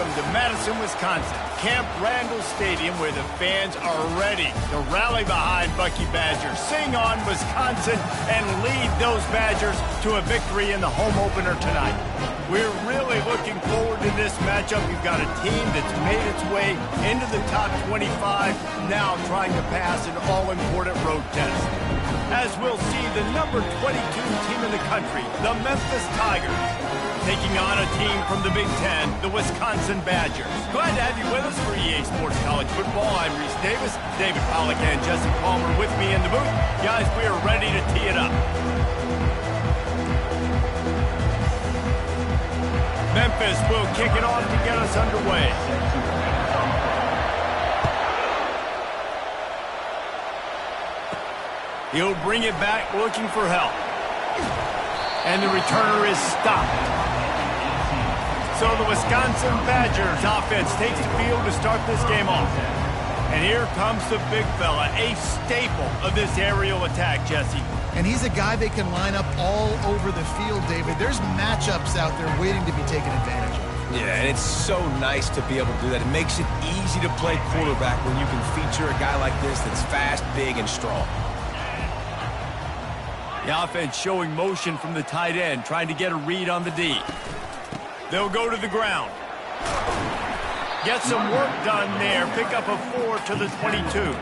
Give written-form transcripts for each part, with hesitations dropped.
Welcome to Madison, Wisconsin, Camp Randall Stadium, where the fans are ready to rally behind Bucky Badger, sing on Wisconsin, and lead those Badgers to a victory in the home opener tonight. We're really looking forward to this matchup. You've got a team that's made its way into the top 25, now trying to pass an all-important road test. As we'll see, the number 22 team in the country, the Memphis Tigers, taking on a team from the Big Ten, the Wisconsin Badgers. Glad to have you with us for EA Sports College Football. I'm Reese Davis, David Pollack and Jesse Palmer with me in the booth. Guys, we are ready to tee it up. Memphis will kick it off to get us underway. He'll bring it back looking for help. And the returner is stopped. So the Wisconsin Badgers offense takes the field to start this game off. And here comes the big fella, a staple of this aerial attack, Jesse. And he's a guy they can line up all over the field, David. There's matchups out there waiting to be taken advantage of. Yeah, and it's so nice to be able to do that. It makes it easy to play quarterback when you can feature a guy like this that's fast, big, and strong. The offense showing motion from the tight end, trying to get a read on the D. They'll go to the ground. Get some work done there. Pick up a 4 to the 22.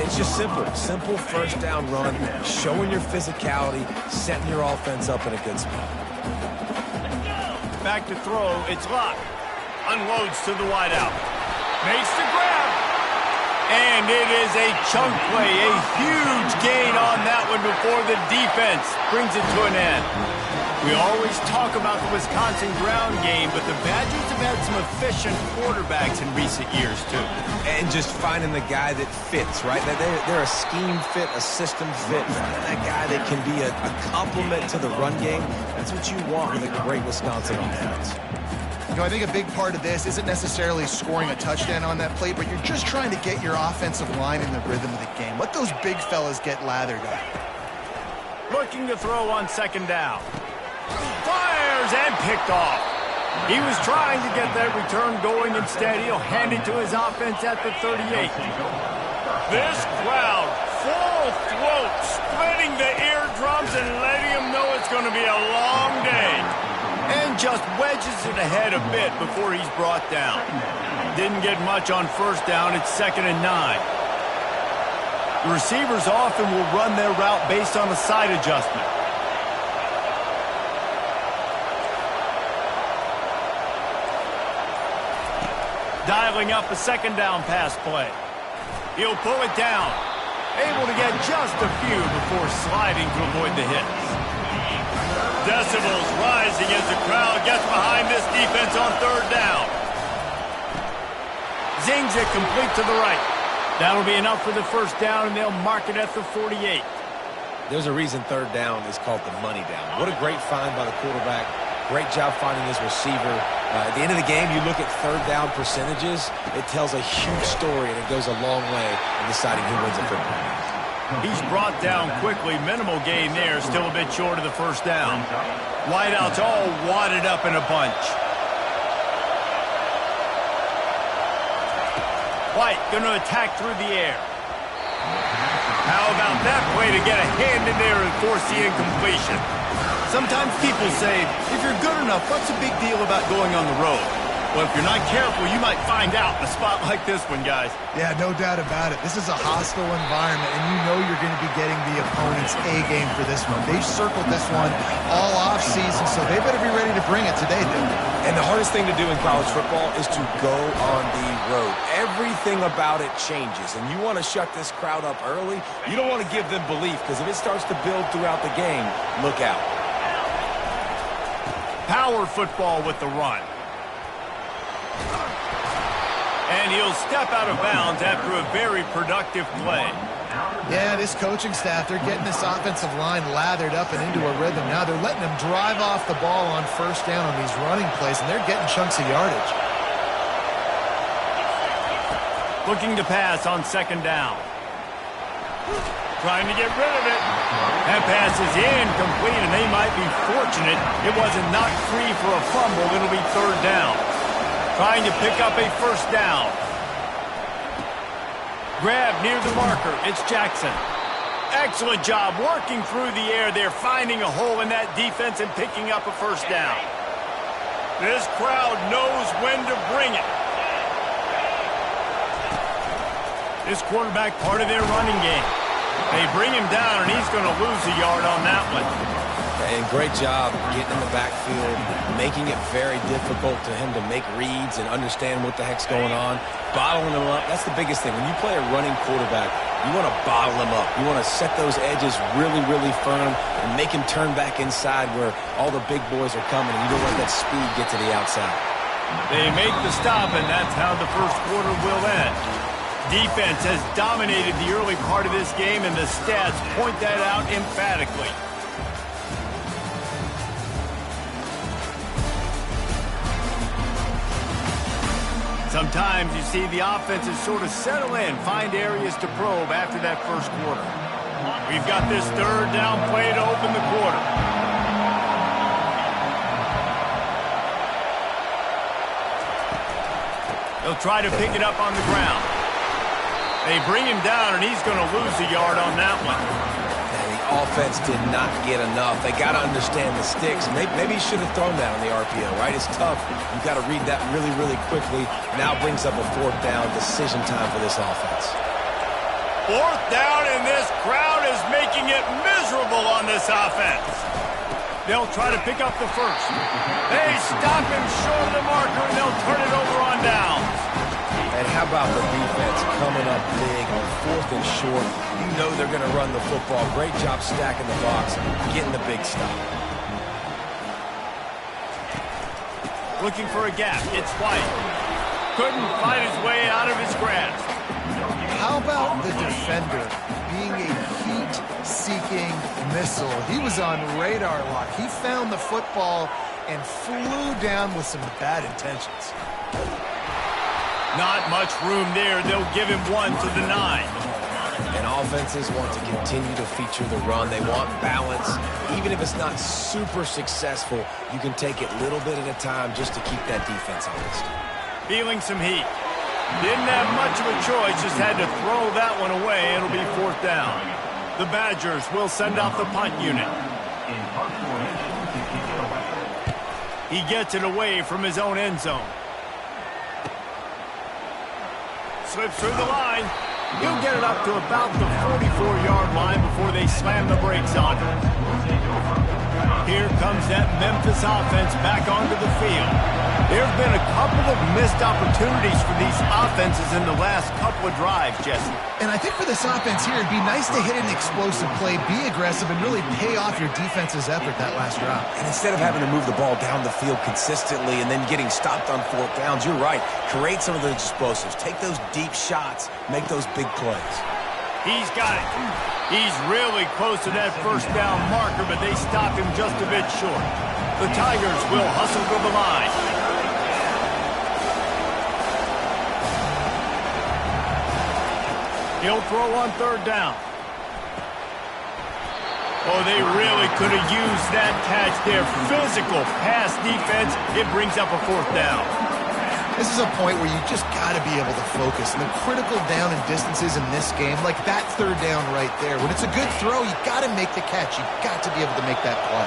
It's just simple. Simple first down run, showing your physicality, setting your offense up in a good spot. Back to throw. It's locked. Unloads to the wideout. Makes the grab. And it is a chunk play, a huge gain on that one before the defense brings it to an end. We always talk about the Wisconsin ground game, but the Badgers have had some efficient quarterbacks in recent years, too. And just finding the guy that fits, right? They're a scheme fit, a system fit. Finding that guy that can be a complement to the run game. That's what you want with a great Wisconsin offense. You know, I think a big part of this isn't necessarily scoring a touchdown on that play, but you're just trying to get your offensive line in the rhythm of the game. Let those big fellas get lathered up. Looking to throw on second down. Fires and picked off. He was trying to get that return going. Instead, he'll hand it to his offense at the 38. This crowd, full throat, splitting the eardrums and letting them know it's going to be a long day. And just wedges it ahead a bit before he's brought down. Didn't get much on first down. It's 2nd and 9. The receivers often will run their route based on a side adjustment. Dialing up a second down pass play. He'll pull it down. Able to get just a few before sliding to avoid the hits. Decibels rising as the crowd gets behind this defense on third down. Zings it complete to the right. That'll be enough for the first down, and they'll mark it at the 48. There's a reason third down is called the money down. What a great find by the quarterback. Great job finding his receiver. At the end of the game, you look at third down percentages. It tells a huge story, and it goes a long way in deciding who wins a football game. He's brought down quickly. Minimal gain there. Still a bit short of the first down. Wideouts all wadded up in a bunch. White going to attack through the air. How about that play to get a hand in there and force the incompletion? Sometimes people say, if you're good enough, what's the big deal about going on the road? Well, if you're not careful, you might find out in a spot like this one, guys. Yeah, no doubt about it. This is a hostile environment, and you know you're going to be getting the opponent's A-game for this one. They've circled this one all off-season, so they better be ready to bring it today, dude. And the hardest thing to do in college football is to go on the road. Everything about it changes, and you want to shut this crowd up early. You don't want to give them belief, because if it starts to build throughout the game, look out. Power football with the run. And he'll step out of bounds after a very productive play. Yeah, this coaching staff, they're getting this offensive line lathered up and into a rhythm. Now they're letting them drive off the ball on first down on these running plays, and they're getting chunks of yardage. Looking to pass on second down. Trying to get rid of it. That pass is incomplete, and they might be fortunate it wasn't knocked free for a fumble. It'll be third down. Trying to pick up a first down. Grab near the marker. It's Jackson. Excellent job working through the air there, finding a hole in that defense and picking up a first down. This crowd knows when to bring it. This quarterback part of their running game. They bring him down, and he's going to lose a yard on that one. And great job getting in the backfield, making it very difficult to him to make reads and understand what the heck's going on. Bottling him up, that's the biggest thing. When you play a running quarterback, you want to bottle him up. You want to set those edges really, really firm and make him turn back inside where all the big boys are coming, and you don't let that speed get to the outside. They make the stop, and that's how the first quarter will end. Defense has dominated the early part of this game, and the stats point that out emphatically. Sometimes you see the offenses sort of settle in, find areas to probe after that first quarter. We've got this third down play to open the quarter. They'll try to pick it up on the ground. They bring him down, and he's going to lose a yard on that one. The offense did not get enough. They got to understand the sticks. Maybe he should have thrown that on the RPO, right? It's tough. You've got to read that really, really quickly. Now brings up a fourth down, decision time for this offense. Fourth down, and this crowd is making it miserable on this offense. They'll try to pick up the first. They stop him short of the marker, and they'll turn it over on downs. And how about the defense coming up big on fourth and short? You know they're going to run the football. Great job stacking the box, getting the big stop. Looking for a gap. It's White. Couldn't fight his way out of his grasp. How about the defender being a heat-seeking missile? He was on radar lock. He found the football and flew down with some bad intentions. Not much room there. They'll give him 1 to the 9. And offenses want to continue to feature the run. They want balance. Even if it's not super successful, you can take it little bit at a time just to keep that defense honest. Feeling some heat. Didn't have much of a choice, just had to throw that one away. It'll be fourth down. The Badgers will send out the punt unit. He gets it away from his own end zone. Slips through the line. He'll get it up to about the 44-yard line before they slam the brakes on him. Here comes that Memphis offense back onto the field. There have been a couple of missed opportunities for these offenses in the last couple of drives, Jesse. And I think for this offense here, it'd be nice to hit an explosive play, be aggressive, and really pay off your defense's effort that last drive. And instead of having to move the ball down the field consistently and then getting stopped on fourth downs, you're right. Create some of those explosives. Take those deep shots. Make those big plays. He's got it. He's really close to that first down marker, but they stop him just a bit short. The Tigers will hustle to the line. He'll throw on third down. Oh, they really could have used that catch there. Physical pass defense. It brings up a fourth down. This is a point where you just got to be able to focus. And the critical down and distances in this game, like that third down right there, when it's a good throw, you got to make the catch. You got to be able to make that play.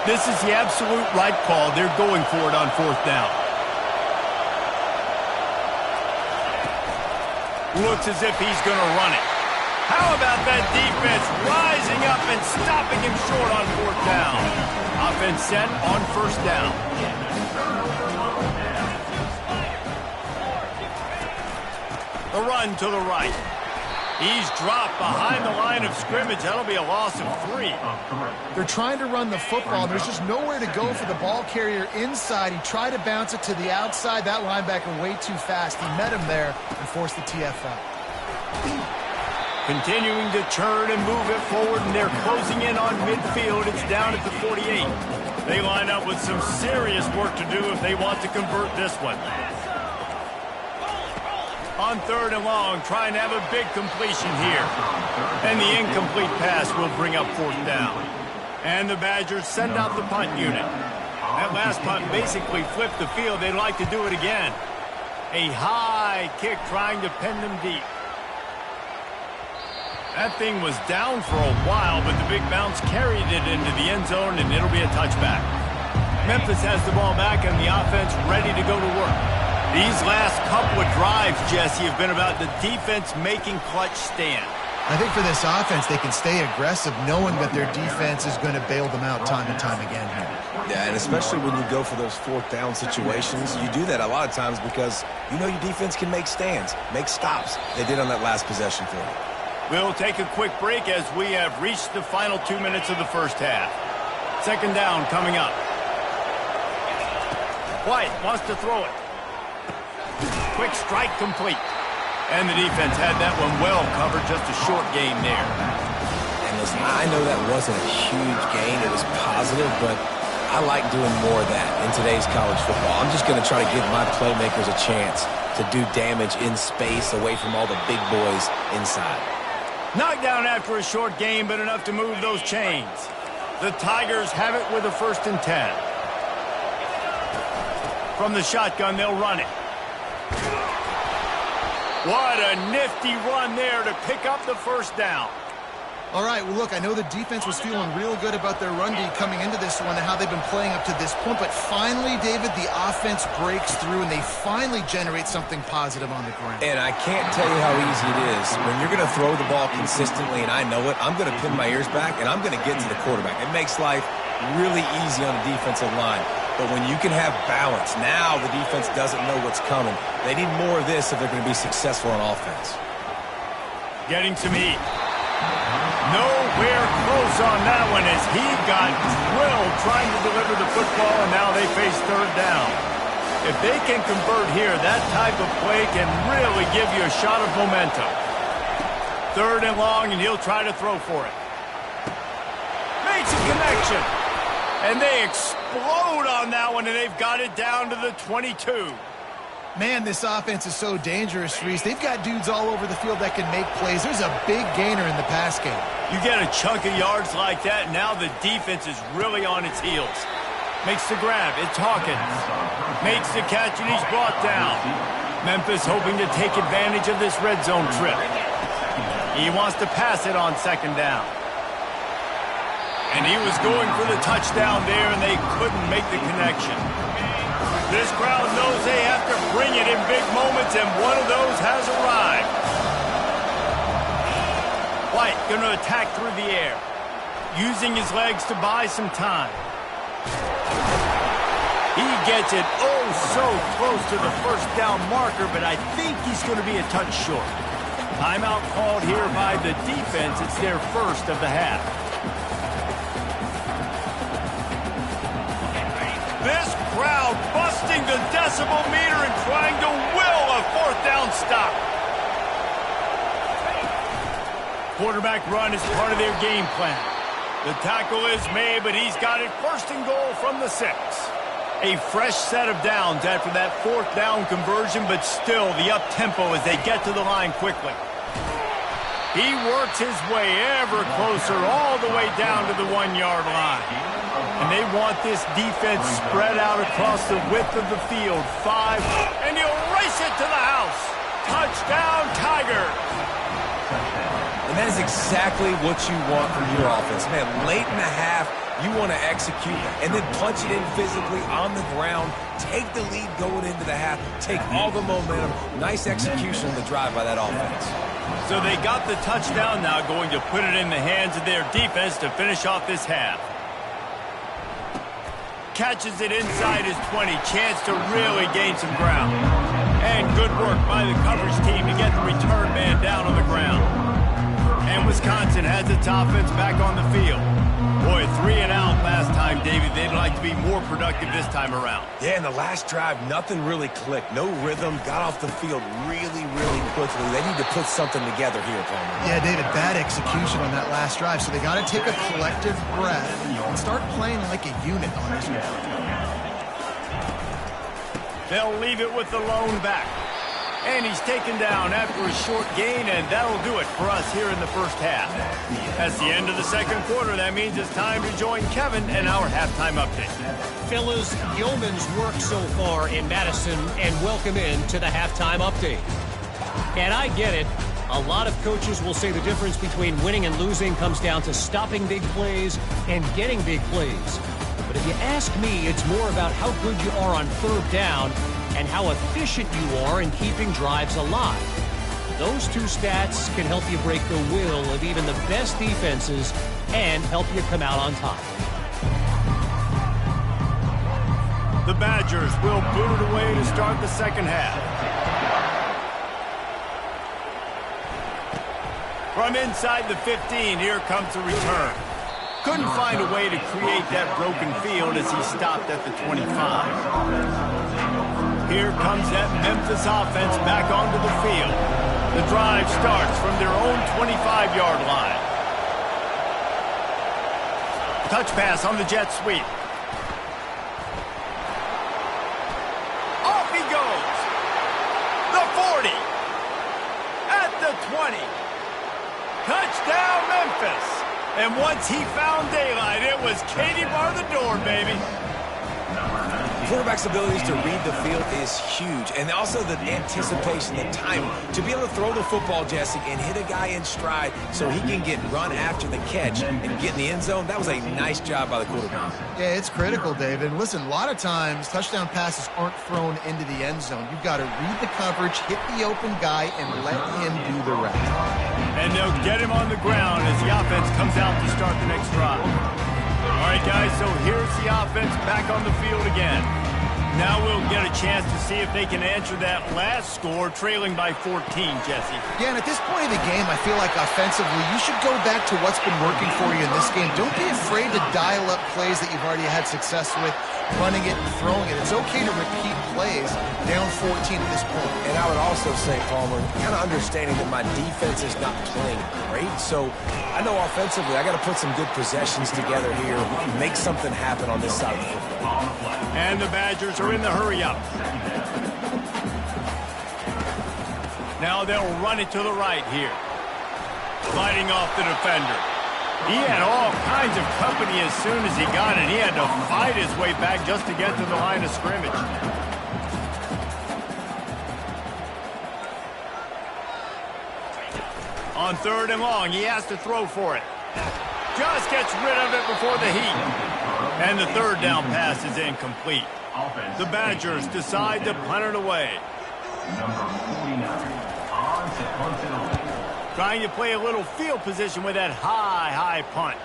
This is the absolute right call. They're going for it on fourth down. Looks as if he's going to run it. How about that defense rising up and stopping him short on fourth down? Offense set on first down. The run to the right. He's dropped behind the line of scrimmage. That'll be a loss of 3. They're trying to run the football. There's just nowhere to go for the ball carrier inside. He tried to bounce it to the outside. That linebacker way too fast. He met him there and forced the TFL. Continuing to turn and move it forward, and they're closing in on midfield. It's down at the 48. They line up with some serious work to do if they want to convert this one. On third and long, trying to have a big completion here. And the incomplete pass will bring up fourth down. And the Badgers send out the punt unit. That last punt basically flipped the field. They'd like to do it again. A high kick trying to pin them deep. That thing was down for a while, but the big bounce carried it into the end zone, and it'll be a touchback. Memphis has the ball back, and the offense ready to go to work. These last couple of drives, Jesse, have been about the defense making clutch stand. I think for this offense, they can stay aggressive knowing that their defense is going to bail them out time and time again here. Yeah, and especially when you go for those fourth down situations, you do that a lot of times because you know your defense can make stands, make stops. They did on that last possession for you. We'll take a quick break as we have reached the final 2 minutes of the first half. Second down coming up. White wants to throw it. Quick strike complete. And the defense had that one well covered, just a short gain there. And listen, I know that wasn't a huge gain. It was positive, but I like doing more of that in today's college football. I'm just going to try to give my playmakers a chance to do damage in space away from all the big boys inside. Knocked down after a short gain, but enough to move those chains. The Tigers have it with a 1st and 10. From the shotgun, they'll run it. What a nifty run there to pick up the first down. All right, well, look, I know the defense was feeling real good about their run D coming into this one and how they've been playing up to this point, but finally, David, the offense breaks through and they finally generate something positive on the ground. And I can't tell you how easy it is. When you're going to throw the ball consistently, and I know it, I'm going to pin my ears back, and I'm going to get to the quarterback. It makes life really easy on the defensive line. But when you can have balance, now the defense doesn't know what's coming. They need more of this if they're going to be successful on offense. Getting some heat. Nowhere close on that one as he got drilled trying to deliver the football, and now they face third down. If they can convert here, that type of play can really give you a shot of momentum. 3rd and long, and he'll try to throw for it. Makes a connection. And they explode on that one, and they've got it down to the 22. Man, this offense is so dangerous, Reese. They've got dudes all over the field that can make plays. There's a big gainer in the pass game. You get a chunk of yards like that, now the defense is really on its heels. Makes the grab. It's Hawkins. Makes the catch, and he's brought down. Memphis hoping to take advantage of this red zone trip. He wants to pass it on 2nd down. And he was going for the touchdown there, and they couldn't make the connection. This crowd knows they have to bring it in big moments, and one of those has arrived. White going to attack through the air, using his legs to buy some time. He gets it oh so close to the 1st down marker, but I think he's going to be a touch short. Timeout called here by the defense. It's their 1st of the half. This crowd busting the decibel meter and trying to will a 4th down stop. Quarterback run is part of their game plan. The tackle is made, but he's got it 1st and goal from the 6. A fresh set of downs after that 4th down conversion, but still the up-tempo as they get to the line quickly. He works his way ever closer all the way down to the 1-yard line. And they want this defense spread out across the width of the field. 5, and he'll race it to the house. Touchdown, Tigers. And that is exactly what you want from your offense. Man, late in the half, you want to execute and then punch it in physically on the ground. Take the lead going into the half. Take all the momentum. Nice execution of the drive by that offense. So they got the touchdown now, going to put it in the hands of their defense to finish off this half. Catches it inside his 20. Chance to really gain some ground. And good work by the coverage team to get the return man down on the ground. And Wisconsin has its offense back on the field. Boy, 3 and out last time, David. They'd like to be more productive this time around. Yeah, in the last drive, nothing really clicked. No rhythm. Got off the field really, really quickly. They need to put something together here, Palmer. Yeah, David, bad execution on that last drive. So they got to take a collective breath and start playing like a unit on this one. They'll leave it with the lone back. And he's taken down after a short gain, and that'll do it for us here in the first half. That's the end of the second quarter. That means it's time to join Kevin in our halftime update. Fellas, yeoman's work so far in Madison, and welcome in to the halftime update. And I get it. A lot of coaches will say the difference between winning and losing comes down to stopping big plays and getting big plays. But if you ask me, it's more about how good you are on third down and how efficient you are in keeping drives alive. Those two stats can help you break the will of even the best defenses and help you come out on top. The Badgers will boot it away to start the second half. From inside the 15, here comes the return. Couldn't find a way to create that broken field as he stopped at the 25. Here comes that Memphis offense back onto the field. The drive starts from their own 25-yard line. Touch pass on the jet sweep. Off he goes. The 40. At the 20. Touchdown, Memphis. And once he found daylight, it was Katie bar the door, baby. Quarterback's abilities to read the field is huge, and also the anticipation, the time to be able to throw the football, Jesse, and hit a guy in stride so he can get run after the catch and get in the end zone. That was a nice job by the quarterback. Yeah, it's critical, David. Listen, a lot of times touchdown passes aren't thrown into the end zone. You've got to read the coverage, hit the open guy, and let him do the rest. And they'll get him on the ground as the offense comes out to start the next drive. All right, guys, so here's the offense back on the field again. Now we'll get a chance to see if they can answer that last score, trailing by 14, Jesse. Yeah, and at this point in the game, I feel like offensively, you should go back to what's been working for you in this game. Don't be afraid to dial up plays that you've already had success with, running it and throwing it. It's okay to repeat plays down 14 at this point. And I would also say, Palmer, kind of understanding that my defense is not playing great, so I know offensively I got to put some good possessions together here, make something happen on this side of the football. And the Badgers are in the hurry-up. Now they'll run it to the right here. Fighting off the defender. He had all kinds of company as soon as he got it. He had to fight his way back just to get to the line of scrimmage. On third and long, he has to throw for it. Just gets rid of it before the heat. And the third down pass is incomplete. The Badgers decide to punt it away. Trying to play a little field position with that high punt.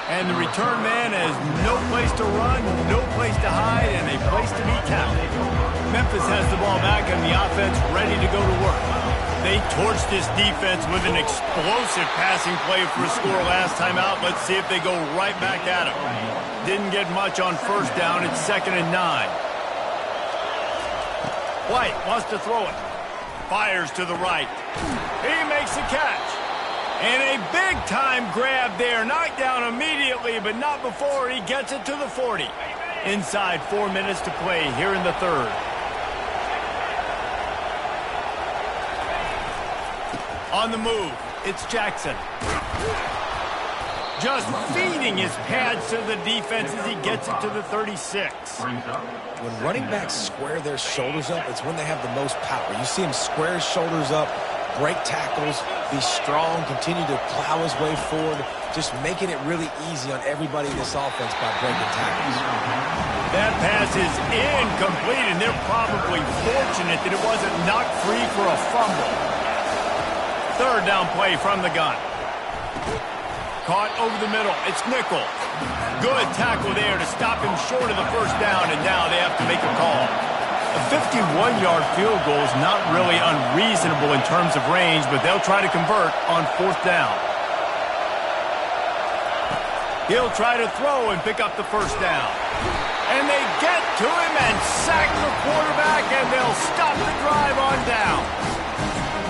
And the return man has no place to run, no place to hide, and a place to be tackled. Memphis has the ball back and the offense ready to go to work. They torched this defense with an explosive passing play for a score last time out. Let's see if they go right back at him. Didn't get much on first down. It's 2nd and 9. White wants to throw it. Fires to the right. He makes the catch. And a big-time grab there. Knocked down immediately, but not before he gets it to the 40. Inside 4 minutes to play here in the third. On the move, it's Jackson. Just feeding his pads to the defense as he gets it to the 36. When running backs square their shoulders up, it's when they have the most power. You see him square his shoulders up, break tackles, be strong, continue to plow his way forward, just making it really easy on everybody in this offense by breaking tackles. That pass is incomplete, and they're probably fortunate that it wasn't knocked free for a fumble. Third down play from the gun. Caught over the middle. It's Nickel. Good tackle there to stop him short of the first down, and now they have to make a call. A 51-yard field goal is not really unreasonable in terms of range, but they'll try to convert on 4th down. He'll try to throw and pick up the first down. And they get to him and sack the quarterback, and they'll stop the drive on down.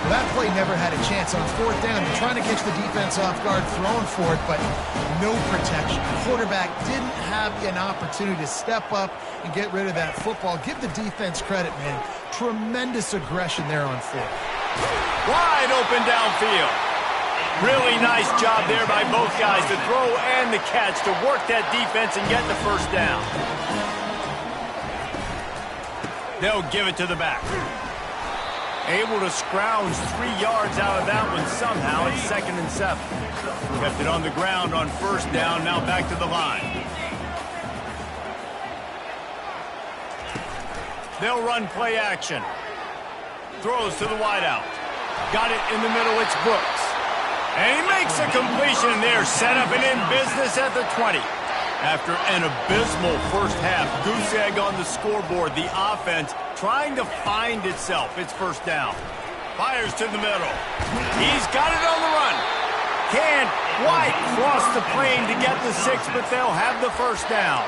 Well, that play never had a chance. On 4th down, you're trying to catch the defense off guard, throwing for it, but no protection. The quarterback didn't have an opportunity to step up and get rid of that football. Give the defense credit, man. Tremendous aggression there on fourth. Wide open downfield. Really nice job there by both guys to throw and the catch to work that defense and get the first down. They'll give it to the back. Able to scrounge 3 yards out of that one somehow. It's 2nd and 7. Kept it on the ground on first down. Now back to the line. They'll run play action. Throws to the wideout. Got it in the middle. It's Brooks. And he makes a completion there. Set up and in business at the 20. After an abysmal first half, goose egg on the scoreboard. The offense trying to find itself. It's first down. Fires to the middle. He's got it on the run. Can't quite cross the plane to get the 6, but they'll have the first down.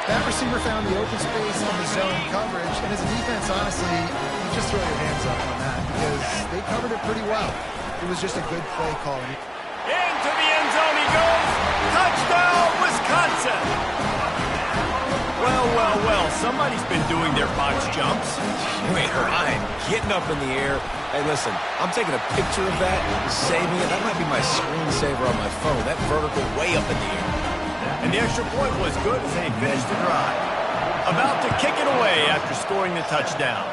That receiver found the open space on the zone coverage, and as a defense, honestly, you just throw your hands up on that because they covered it pretty well. It was just a good play call. Into the end zone he goes. Touchdown, Wisconsin. Well, well, well. Somebody's been doing their box jumps. You ain't lying. Getting up in the air. Hey, listen, I'm taking a picture of that, saving it. That might be my screensaver on my phone. That vertical way up in the air. And the extra point was good as they finished the drive. About to kick it away after scoring the touchdown.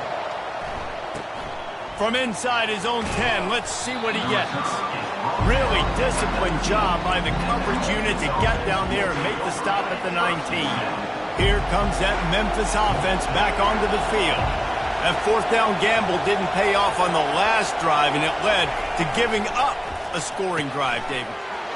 From inside his own 10, let's see what he gets. Really disciplined job by the coverage unit to get down there and make the stop at the 19. Here comes that Memphis offense back onto the field. That fourth down gamble didn't pay off on the last drive, and it led to giving up a scoring drive, David.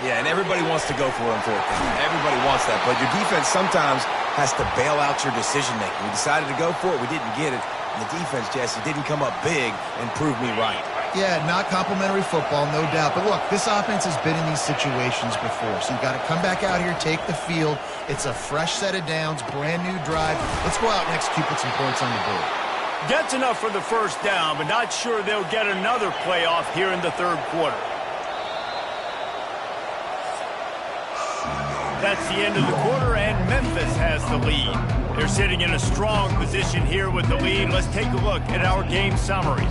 Yeah, and everybody wants to go for it on fourth down. Everybody wants that, but your defense sometimes has to bail out your decision-making. We decided to go for it. We didn't get it. And the defense, Jesse, didn't come up big and prove me right. Yeah, not complimentary football, no doubt. But look, this offense has been in these situations before, so you've got to come back out here, take the field. It's a fresh set of downs, brand new drive. Let's go out and execute, put some points on the board. Gets enough for the first down, but not sure they'll get another playoff here in the third quarter. That's the end of the quarter, and Memphis has the lead. They're sitting in a strong position here with the lead. Let's take a look at our game summary.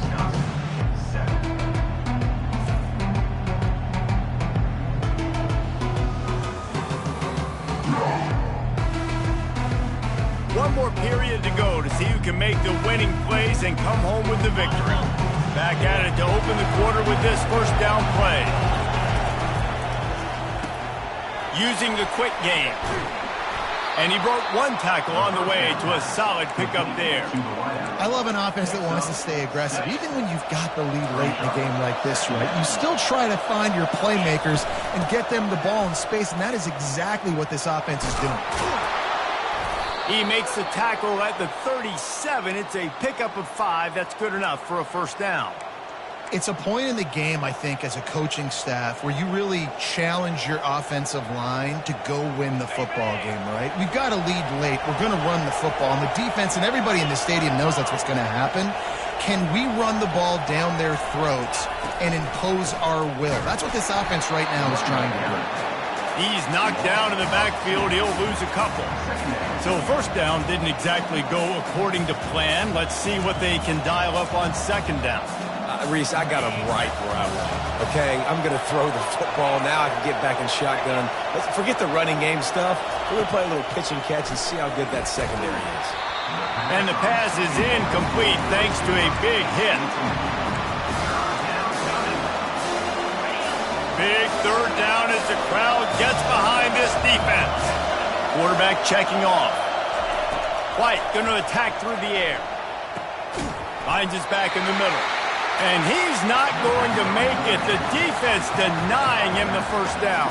One more period to go to see who can make the winning plays and come home with the victory. Back at it to open the quarter with this first down play. Using the quick game. And he broke one tackle on the way to a solid pickup there. I love an offense that wants to stay aggressive. Even when you've got the lead late in a game like this, right, you still try to find your playmakers and get them the ball in space, and that is exactly what this offense is doing. He makes the tackle at the 37. It's a pickup of 5. That's good enough for a first down. It's a point in the game, I think, as a coaching staff where you really challenge your offensive line to go win the football game, right? We've got to lead late. We're going to run the football. And the defense and everybody in the stadium knows that's what's going to happen. Can we run the ball down their throats and impose our will? That's what this offense right now is trying to do. He's knocked down in the backfield. He'll lose a couple. So first down didn't exactly go according to plan. Let's see what they can dial up on second down. Reese, I got him right where I want him. Okay, I'm going to throw the football. Now I can get back in shotgun. Let's forget the running game stuff. We're going to play a little pitch and catch and see how good that secondary is. And the pass is incomplete thanks to a big hit. Big third down as the crowd gets behind this defense. Quarterback checking off. White going to attack through the air. Finds his back in the middle. And he's not going to make it. The defense denying him the first down.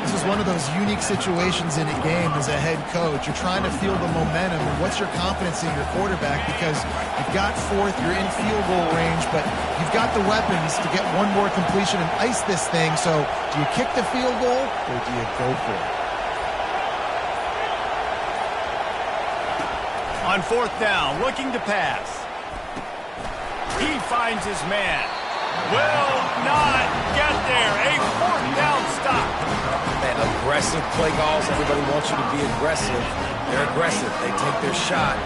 This is one of those unique situations in a game as a head coach. You're trying to feel the momentum. And what's your confidence in your quarterback? Because you've got fourth, you're in field goal range, but you've got the weapons to get one more completion and ice this thing. So do you kick the field goal or do you go for it? On fourth down, looking to pass. He finds his man. Will not get there. A fourth down stop. Man, aggressive play calls. Everybody wants you to be aggressive. They're aggressive. They take their shot.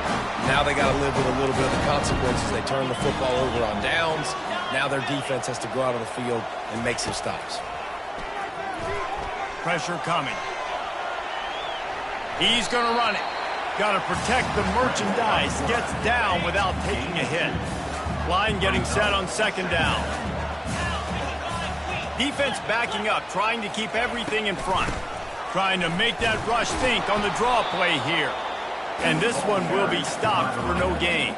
Now they got to live with a little bit of the consequences. They turn the football over on downs. Now their defense has to go out on the field and make some stops. Pressure coming. He's going to run it. Got to protect the merchandise. Gets down without taking a hit. Line getting set on second down. Defense backing up, trying to keep everything in front. Trying to make that rush think on the draw play here. And this one will be stopped for no gain.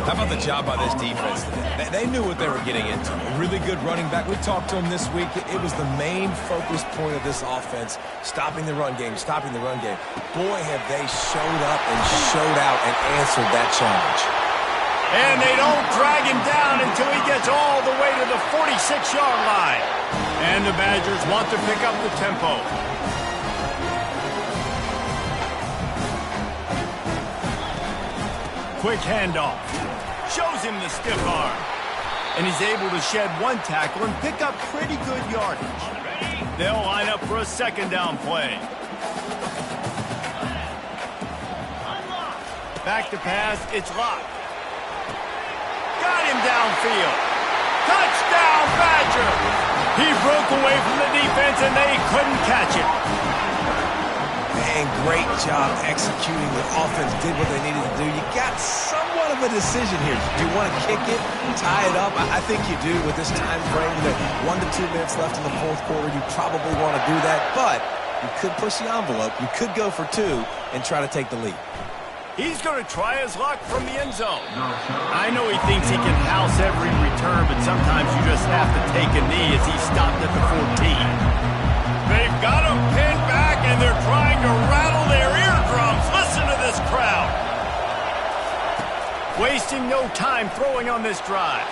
How about the job by this defense today? They knew what they were getting into. A really good running back. We talked to him this week. It was the main focus point of this offense, stopping the run game, stopping the run game. Boy, have they showed up and showed out and answered that challenge. And they don't drag him down until he gets all the way to the 46-yard line. And the Badgers want to pick up the tempo. Quick handoff. Shows him the stiff arm. And he's able to shed one tackle and pick up pretty good yardage. They'll line up for a second down play. Back to pass, it's locked. Got him downfield. Touchdown, Badger! He broke away from the defense and they couldn't catch it. Man, great job executing. The offense did what they needed to do. You got somewhat of a decision here. Do you want to kick it, tie it up? I think you do with this time frame. With 1 to 2 minutes left in the fourth quarter, you probably want to do that. But you could push the envelope. You could go for 2 and try to take the lead. He's going to try his luck from the end zone. I know he thinks he can house every return, but sometimes you just have to take a knee as he stopped at the 14. They've got him pinned back, and they're trying to rattle their eardrums. Listen to this crowd. Wasting no time throwing on this drive.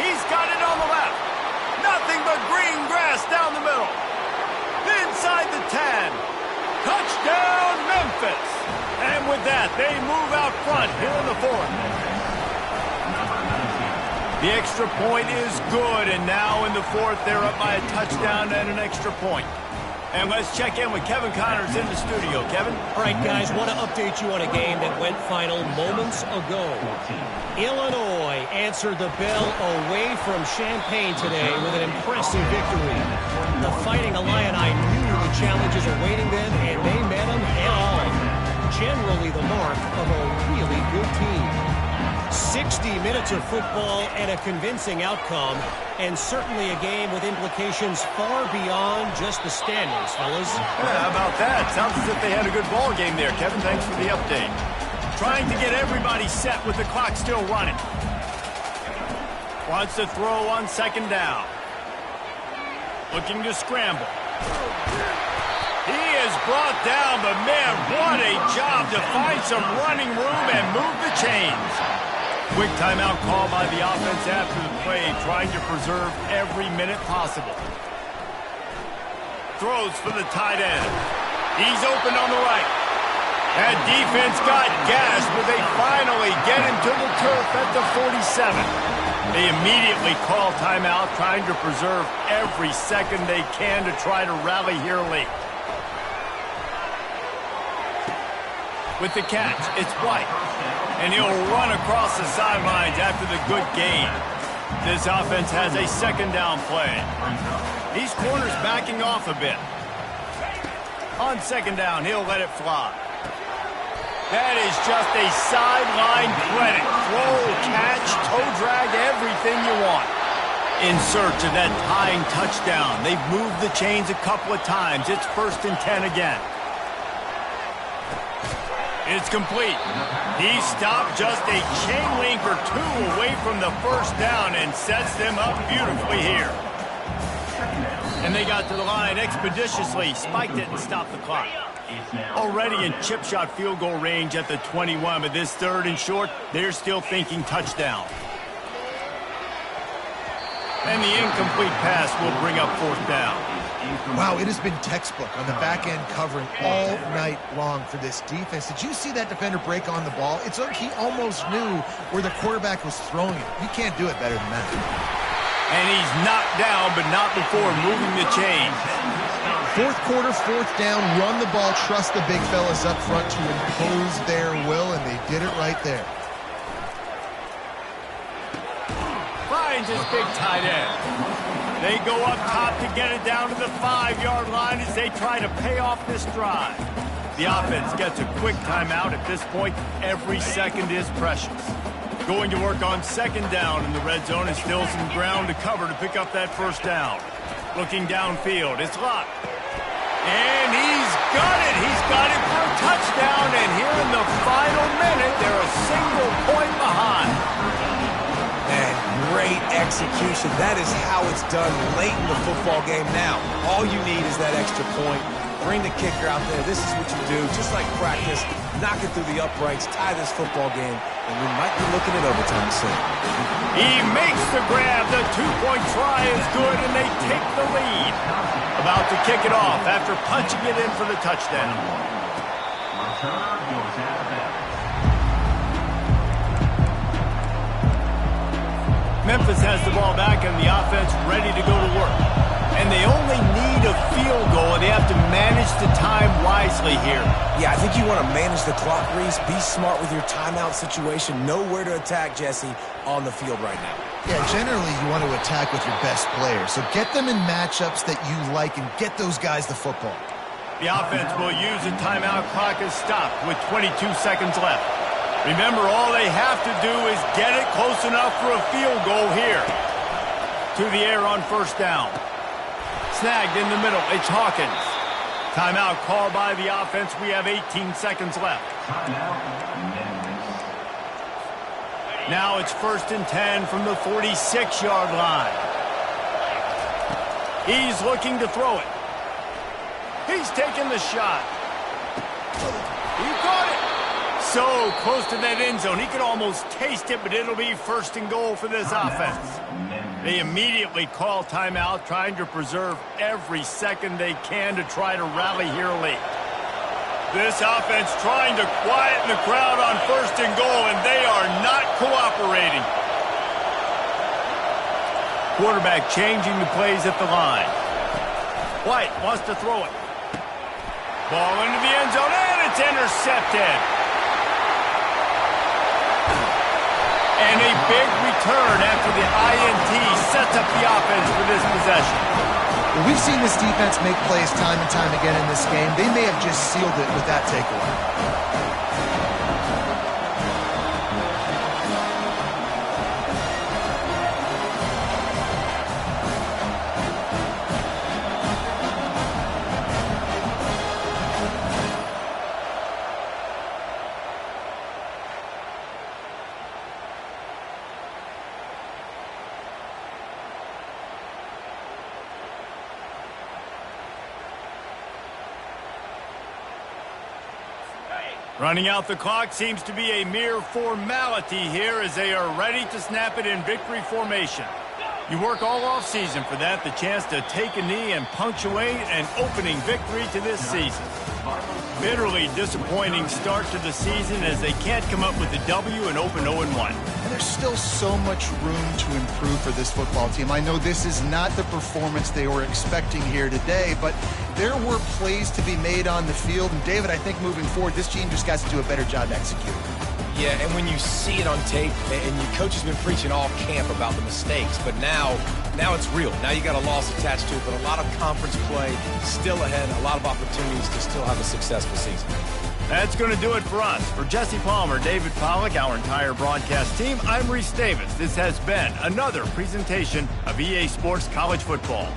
He's got it on the left. Nothing but green grass down the middle. Inside the 10. Touchdown, Memphis! And with that, they move out front here in the fourth. The extra point is good, and now in the fourth, they're up by a touchdown and an extra point. And let's check in with Kevin Connors in the studio. Kevin? All right, guys, want to update you on a game that went final moments ago. Illinois answered the bell away from Champaign today with an impressive victory. The Fighting Illini knew the challenges awaiting them, and they met them head-on. Generally the mark of a really good team. 60 minutes of football and a convincing outcome, and certainly a game with implications far beyond just the standings, fellas. How about that? Sounds as if they had a good ball game there, Kevin. Thanks for the update. Trying to get everybody set with the clock still running. Wants to throw on second down. Looking to scramble. He is brought down, but man, what a job to find some running room and move the chains. Quick timeout call by the offense after the play, trying to preserve every minute possible. Throws for the tight end. He's open on the right. That defense got gashed, but they finally get him to the turf at the 47. They immediately call timeout, trying to preserve every second they can to try to rally here late. With the catch, it's White. And he'll run across the sidelines after the good gain. This offense has a second down play. These corners backing off a bit. On second down, he'll let it fly. That is just a sideline credit. Throw, catch, toe drag, everything you want. In search of that tying touchdown. They've moved the chains a couple of times. It's 1st and 10 again. It's complete. He stopped just a chain link or 2 away from the first down and sets them up beautifully here. And they got to the line expeditiously, spiked it and stopped the clock. Already in chip shot field goal range at the 21, but this 3rd and short, they're still thinking touchdown. And the incomplete pass will bring up 4th down. Wow, it has been textbook on the back end covering all night long for this defense. Did you see that defender break on the ball? It's like he almost knew where the quarterback was throwing it. You can't do it better than that. And he's knocked down, but not before moving the chain. Fourth quarter, fourth down, run the ball, trust the big fellas up front to impose their will, and they did it right there. Finds his big tight end. They go up top to get it down to the 5-yard line as they try to pay off this drive. The offense gets a quick timeout. At this point, every second is precious. Going to work on second down in the red zone and still some ground to cover to pick up that first down. Looking downfield, it's Locke. And he's got it. He's got it for a touchdown. And here in the final minute, they're a single point behind. And great execution. That is how it's done late in the football game now. All you need is that extra point. Bring the kicker out there. This is what you do. Just like practice, knock it through the uprights, tie this football game, and we might be looking at overtime soon. He makes the grab. The two-point try is good, and they take the lead. About to kick it off after punching it in for the touchdown. Memphis has the ball back, and the offense ready to go to work. And they only need a field goal, and they have to manage the time wisely here. Yeah, I think you want to manage the clock, Reese. Be smart with your timeout situation. Know where to attack, Jesse, on the field right now. Yeah, generally you want to attack with your best players. So get them in matchups that you like and get those guys the football. The offense will use a timeout. Clock is stopped with 22 seconds left. Remember, all they have to do is get it close enough for a field goal here. To the air on first down. Snagged in the middle. It's Hawkins. Timeout called by the offense. We have 18 seconds left. Now it's 1st and 10 from the 46-yard line. He's looking to throw it. He's taking the shot. He caught it. So close to that end zone. He could almost taste it, but it'll be 1st and goal for this offense. They immediately call timeout, trying to preserve every second they can to try to rally here late. This offense trying to quieten the crowd on 1st and goal, and they are not cooperating. Quarterback changing the plays at the line. White wants to throw it. Ball into the end zone, and it's intercepted. And a big return after the INT sets up the offense for this possession. Well, we've seen this defense make plays time and time again in this game. They may have just sealed it with that takeaway. Running out the clock seems to be a mere formality here as they are ready to snap it in victory formation. You work all offseason for that, the chance to take a knee and punctuate an opening victory to this season. Bitterly disappointing start to the season as they can't come up with a W and open 0-1. And there's still so much room to improve for this football team. I know this is not the performance they were expecting here today, but there were plays to be made on the field. And David, I think moving forward, this team just got to do a better job executing. Yeah, and when you see it on tape, and your coach has been preaching all camp about the mistakes, but now it's real. Now you got a loss attached to it, but a lot of conference play still ahead, a lot of opportunities to still have a successful season. That's going to do it for us. For Jesse Palmer, David Pollack, our entire broadcast team, I'm Reese Davis. This has been another presentation of EA Sports College Football.